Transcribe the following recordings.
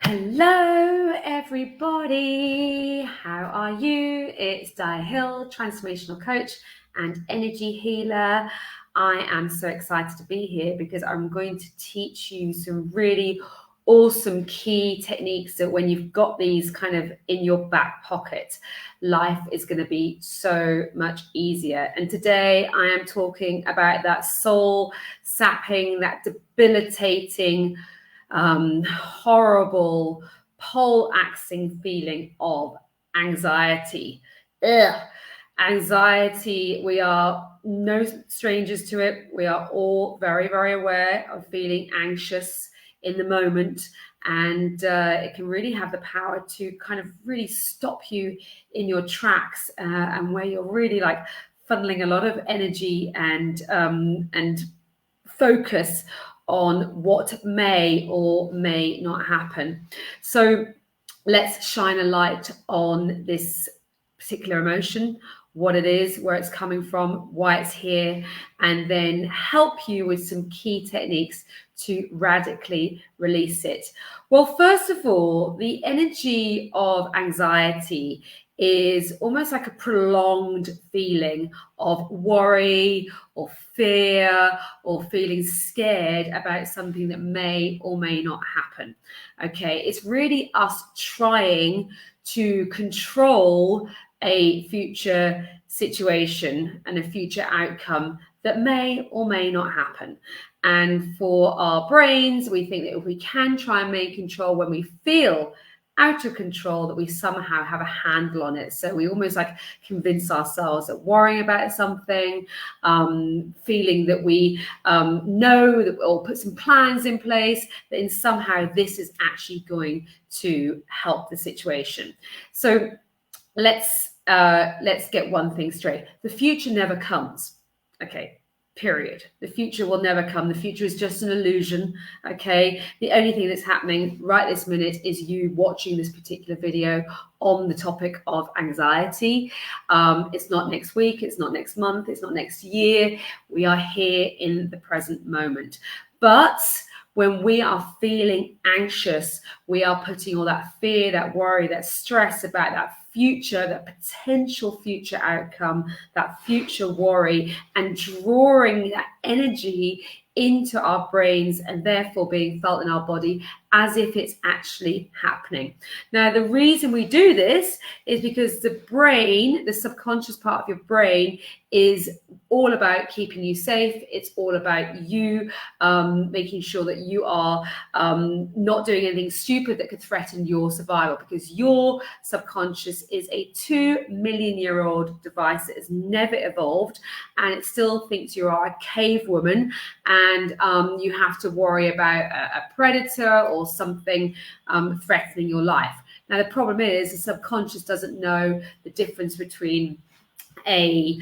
Hello, everybody. How are you? It's Di Hill, transformational coach and energy healer. I am so excited to be here because I'm going to teach you some really awesome key techniques that when you've got these kind of in your back pocket, life is going to be so much easier. And today I am talking about that soul sapping, that debilitating, horrible pole-axing feeling of anxiety. Ugh. Anxiety, we are no strangers to it. We are all very, very aware of feeling anxious in the moment, and it can really have the power to kind of really stop you in your tracks, and where you're really like funneling a lot of energy and focus on what may or may not happen. So let's shine a light on this particular emotion, what it is, where it's coming from, why it's here, and then help you with some key techniques to radically release it. Well, first of all, the energy of anxiety is almost like a prolonged feeling of worry or fear or feeling scared about something that may or may not happen. Okay, it's really us trying to control a future situation and a future outcome that may or may not happen. And for our brains, we think that if we can try and make control when we feel out of control, that we somehow have a handle on it. So we almost like convince ourselves that worrying about something, feeling that we know that we'll put some plans in place, then somehow this is actually going to help the situation. So let's get one thing straight. The future never comes. Okay. Period. The future will never come. The future is just an illusion. Okay. The only thing that's happening right this minute is you watching this particular video on the topic of anxiety. It's not next week. It's not next month. It's not next year. We are here in the present moment. But when we are feeling anxious, we are putting all that fear, that worry, that stress about that future, that potential future outcome, that future worry, and drawing that energy into our brains and therefore being felt in our body as if it's actually happening. Now, the reason we do this is because the brain, the subconscious part of your brain, is all about keeping you safe. It's all about you making sure that you are not doing anything stupid that could threaten your survival, because your subconscious is a 2 million year old device that has never evolved, and it still thinks you are a cave woman and you have to worry about a predator or something threatening your life. Now, the problem is the subconscious doesn't know the difference between a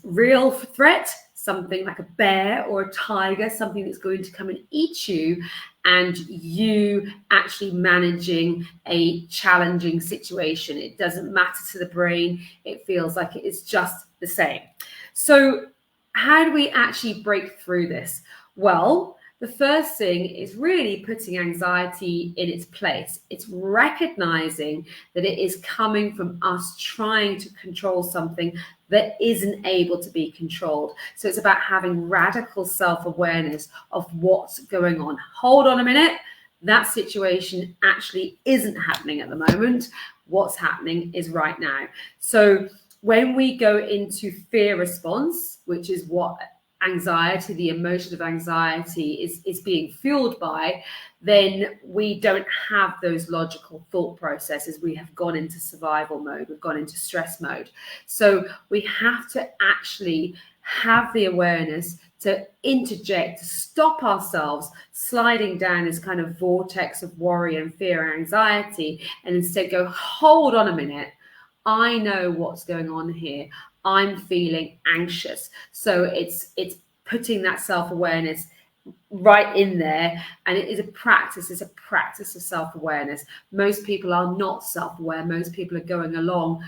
real threat, something like a bear or a tiger, something that's going to come and eat you, and you actually managing a challenging situation. It doesn't matter to the brain. It feels like it is just the same. So how do we actually break through this? Well, the first thing is really putting anxiety in its place. It's recognizing that it is coming from us trying to control something that isn't able to be controlled. So it's about having radical self-awareness of what's going on. Hold on a minute. That situation actually isn't happening at the moment. What's happening is right now. So when we go into fear response, which is what anxiety, the emotion of anxiety is being fueled by, then we don't have those logical thought processes. We have gone into survival mode. We've gone into stress mode. So we have to actually have the awareness to interject, to stop ourselves sliding down this kind of vortex of worry and fear and anxiety, and instead go, hold on a minute. I know what's going on here. I'm feeling anxious. So it's putting that self-awareness right in there, and it is a practice. It's a practice of self-awareness. Most people are not self-aware. Most people are going along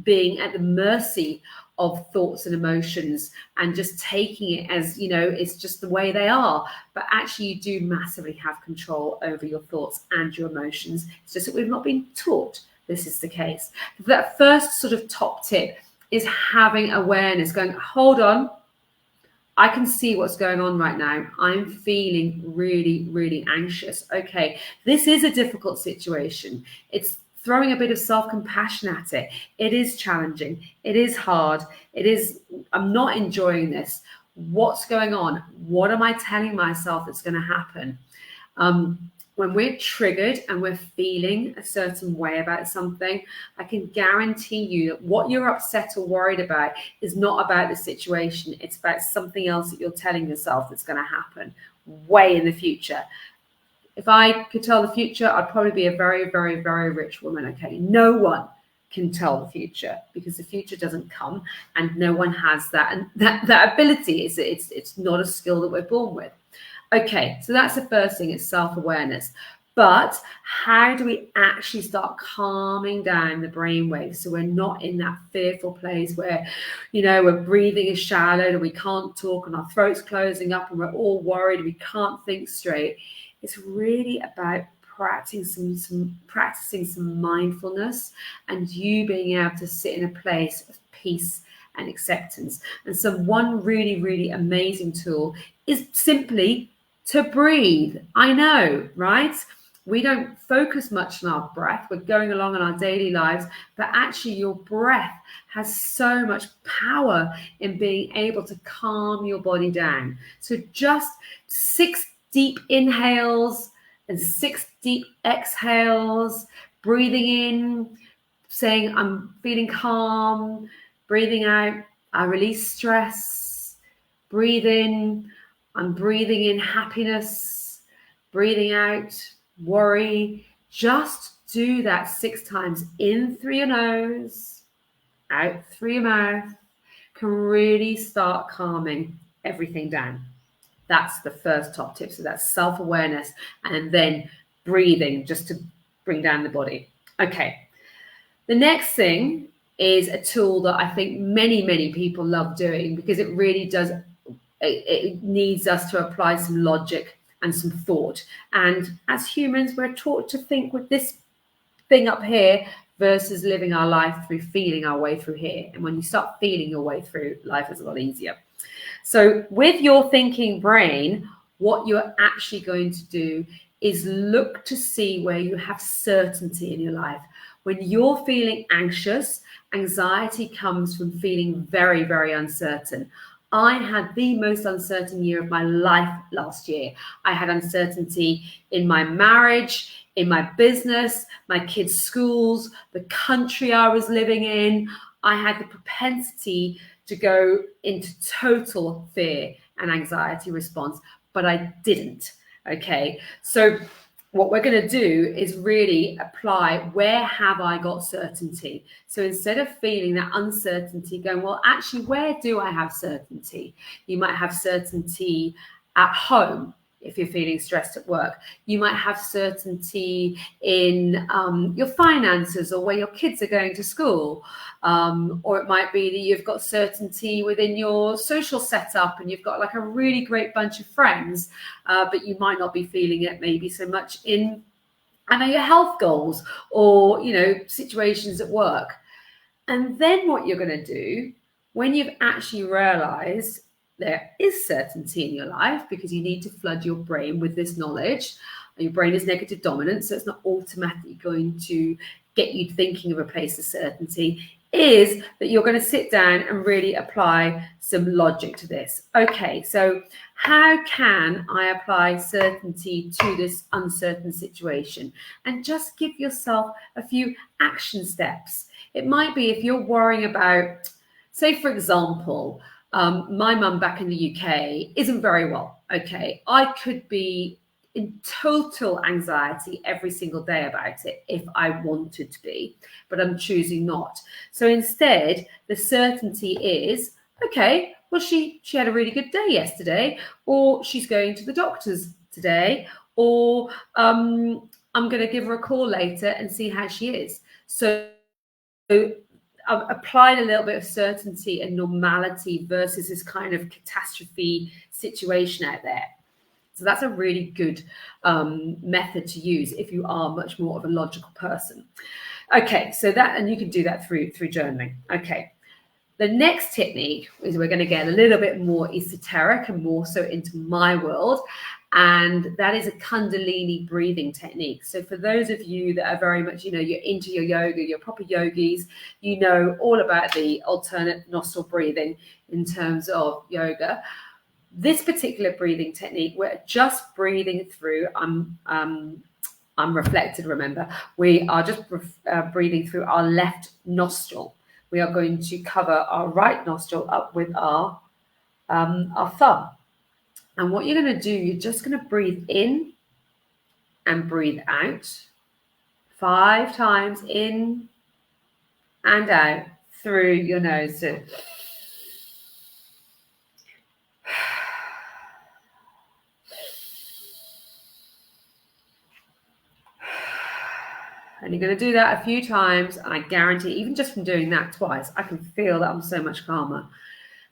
being at the mercy of thoughts and emotions and just taking it as, it's just the way they are. But actually, you do massively have control over your thoughts and your emotions. It's just that we've not been taught this is the case. That first sort of top tip is having awareness, going, hold on, I can see what's going on right now. I'm feeling really, really anxious. Okay, this is a difficult situation. It's throwing a bit of self-compassion at it. It is challenging. It is hard. I'm not enjoying this. What's going on? What am I telling myself that's going to happen? When we're triggered and we're feeling a certain way about something, I can guarantee you that what you're upset or worried about is not about the situation. It's about something else that you're telling yourself that's going to happen way in the future. If I could tell the future, I'd probably be a very, very, very rich woman. Okay, no one can tell the future because the future doesn't come, and no one has that, and that ability. It's not a skill that we're born with. Okay, so that's the first thing, it's self-awareness. But how do we actually start calming down the brainwaves so we're not in that fearful place where, we're breathing is shallow and we can't talk and our throat's closing up and we're all worried, we can't think straight? It's really about practicing some mindfulness and you being able to sit in a place of peace and acceptance. And so one really, really amazing tool is simply to breathe. I know, right? We don't focus much on our breath. We're going along in our daily lives, but actually your breath has so much power in being able to calm your body down. So just 6 deep inhales and 6 deep exhales, breathing in, saying, I'm feeling calm, breathing out, I release stress, breathe in, I'm breathing in happiness, breathing out worry. Just do that 6 times, in through your nose, out through your mouth, can really start calming everything down. That's the first top tip. So that's self-awareness and then breathing just to bring down the body. Okay. The next thing is a tool that I think many, many people love doing because it really does, it needs us to apply some logic and some thought. And as humans, we're taught to think with this thing up here versus living our life through feeling our way through here. And when you start feeling your way through, life is a lot easier. So with your thinking brain, what you're actually going to do is look to see where you have certainty in your life. When you're feeling anxious, anxiety comes from feeling very, very uncertain. I had the most uncertain year of my life last year. I had uncertainty in my marriage, in my business, my kids' schools, the country I was living in. I had the propensity to go into total fear and anxiety response, but I didn't. Okay, so what we're going to do is really apply, where have I got certainty? So instead of feeling that uncertainty, going, well, actually, where do I have certainty? You might have certainty at home if you're feeling stressed at work. You might have certainty in your finances or where your kids are going to school. Or it might be that you've got certainty within your social setup and you've got like a really great bunch of friends, but you might not be feeling it maybe so much in, your health goals or, situations at work. And then what you're going to do when you've actually realized there is certainty in your life, because you need to flood your brain with this knowledge. Your brain is negative dominant, so it's not automatically going to get you thinking of a place of certainty, is that you're going to sit down and really apply some logic to this. Okay, so how can I apply certainty to this uncertain situation? And just give yourself a few action steps. It might be if you're worrying about, say, for example, my mum back in the UK isn't very well. Okay, I could be in total anxiety every single day about it if I wanted to be, but I'm choosing not. So instead, the certainty is, okay, well, she had a really good day yesterday, or she's going to the doctor's today, or I'm going to give her a call later and see how she is. So applied a little bit of certainty and normality versus this kind of catastrophe situation out there. So that's a really good method to use if you are much more of a logical person. Okay, so that, and you can do that through journaling. Okay, the next technique is we're going to get a little bit more esoteric and more so into my world, and that is a Kundalini breathing technique. So for those of you that are very much, you're into your yoga, you're proper yogis, you know all about the alternate nostril breathing in terms of yoga. This particular breathing technique, we're just breathing through. I'm reflected, remember. We are just breathing through our left nostril. We are going to cover our right nostril up with our thumb. And what you're going to do, you're just going to breathe in and breathe out 5 times in and out through your nose. So, and you're going to do that a few times, and I guarantee, even just from doing that twice, I can feel that I'm so much calmer.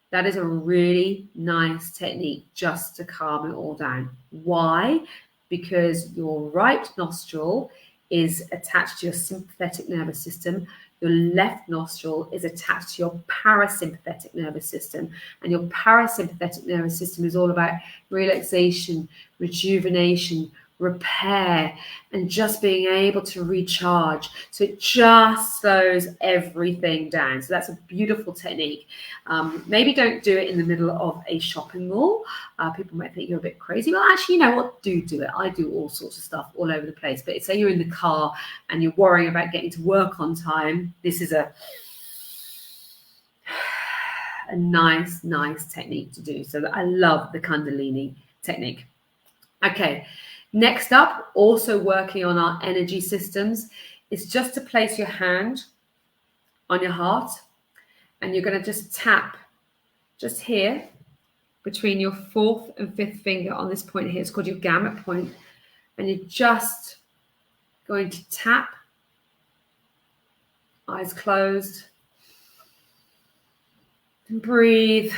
That is a really nice technique just to calm it all down. Why? Because your right nostril is attached to your sympathetic nervous system. Your left nostril is attached to your parasympathetic nervous system. And your parasympathetic nervous system is all about relaxation, rejuvenation, repair, and just being able to recharge. So it just slows everything down. So that's a beautiful technique. Maybe don't do it in the middle of a shopping mall. People might think you're a bit crazy. Well, actually, you know what? Do it. I do all sorts of stuff all over the place. But say you're in the car and you're worrying about getting to work on time. This is a nice technique to do. So I love the Kundalini technique. Okay. Next up, also working on our energy systems, is just to place your hand on your heart, and you're going to just tap just here between your 4th and 5th finger on this point here. It's called your gamut point, and you're just going to tap, eyes closed, and breathe.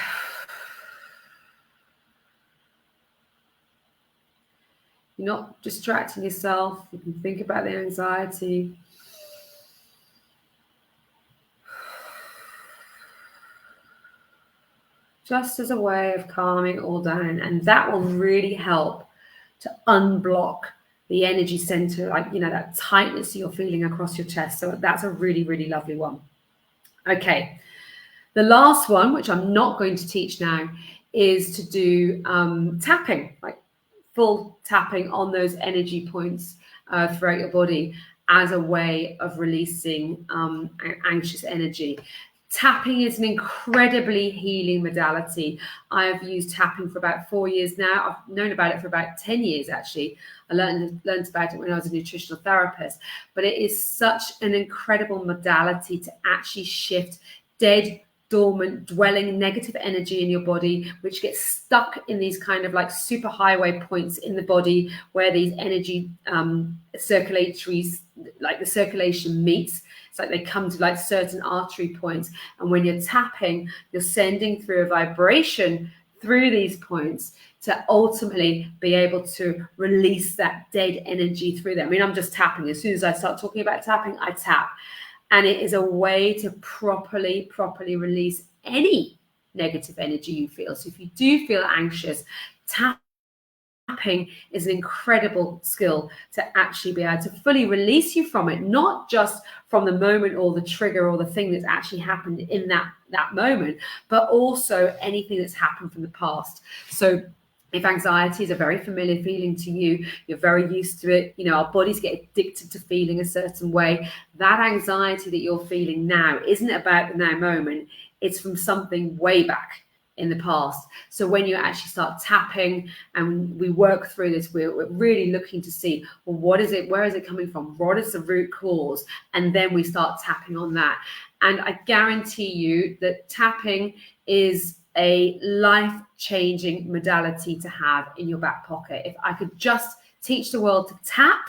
You're not distracting yourself. You can think about the anxiety. Just as a way of calming it all down. And that will really help to unblock the energy center, like, that tightness you're feeling across your chest. So that's a really, really lovely one. Okay. The last one, which I'm not going to teach now, is to do tapping, like full tapping on those energy points throughout your body as a way of releasing anxious energy. Tapping is an incredibly healing modality. I have used tapping for about 4 years now. I've known about it for about 10 years, actually. I learned about it when I was a nutritional therapist. But it is such an incredible modality to actually shift dead, dormant, dwelling negative energy in your body, which gets stuck in these kind of like super highway points in the body where these energy circulatories, like the circulation meets. It's like they come to like certain artery points. And when you're tapping, you're sending through a vibration through these points to ultimately be able to release that dead energy through them. I mean, I'm just tapping. As soon as I start talking about tapping, I tap. And it is a way to properly release any negative energy you feel. So if you do feel anxious, tapping is an incredible skill to actually be able to fully release you from it, not just from the moment or the trigger or the thing that's actually happened in that moment, but also anything that's happened from the past. So if anxiety is a very familiar feeling to you, you're very used to it, our bodies get addicted to feeling a certain way. That anxiety that you're feeling now isn't about the now moment. It's from something way back in the past. So when you actually start tapping and we work through this, we're really looking to see, well, what is it? Where is it coming from? What is the root cause? And then we start tapping on that. And I guarantee you that tapping is a life-changing modality to have in your back pocket. If I could just teach the world to tap,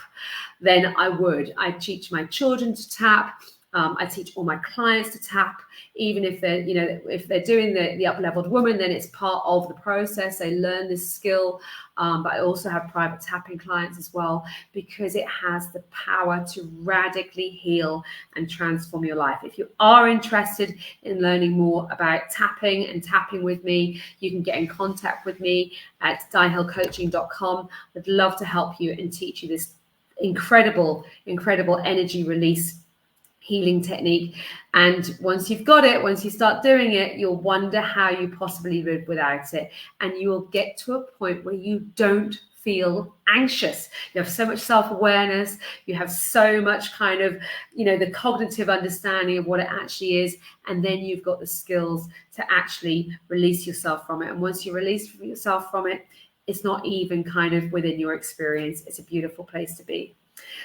then I would. I teach my children to tap. I teach all my clients to tap, even if they're, if they're doing the up-leveled woman, then it's part of the process. They learn this skill. But I also have private tapping clients as well, because it has the power to radically heal and transform your life. If you are interested in learning more about tapping and tapping with me, you can get in contact with me at dianehillcoaching.com. I'd love to help you and teach you this incredible energy release healing technique. And once you've got it, once you start doing it, you'll wonder how you possibly live without it. And you will get to a point where you don't feel anxious. You have so much self-awareness. You have so much kind of, the cognitive understanding of what it actually is. And then you've got the skills to actually release yourself from it. And once you release yourself from it, it's not even kind of within your experience. It's a beautiful place to be.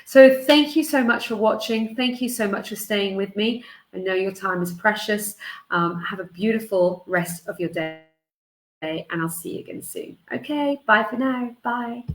So thank you so much for watching. Thank you so much for staying with me. I know your time is precious. Have a beautiful rest of your day, and I'll see you again soon. Okay, bye for now. Bye.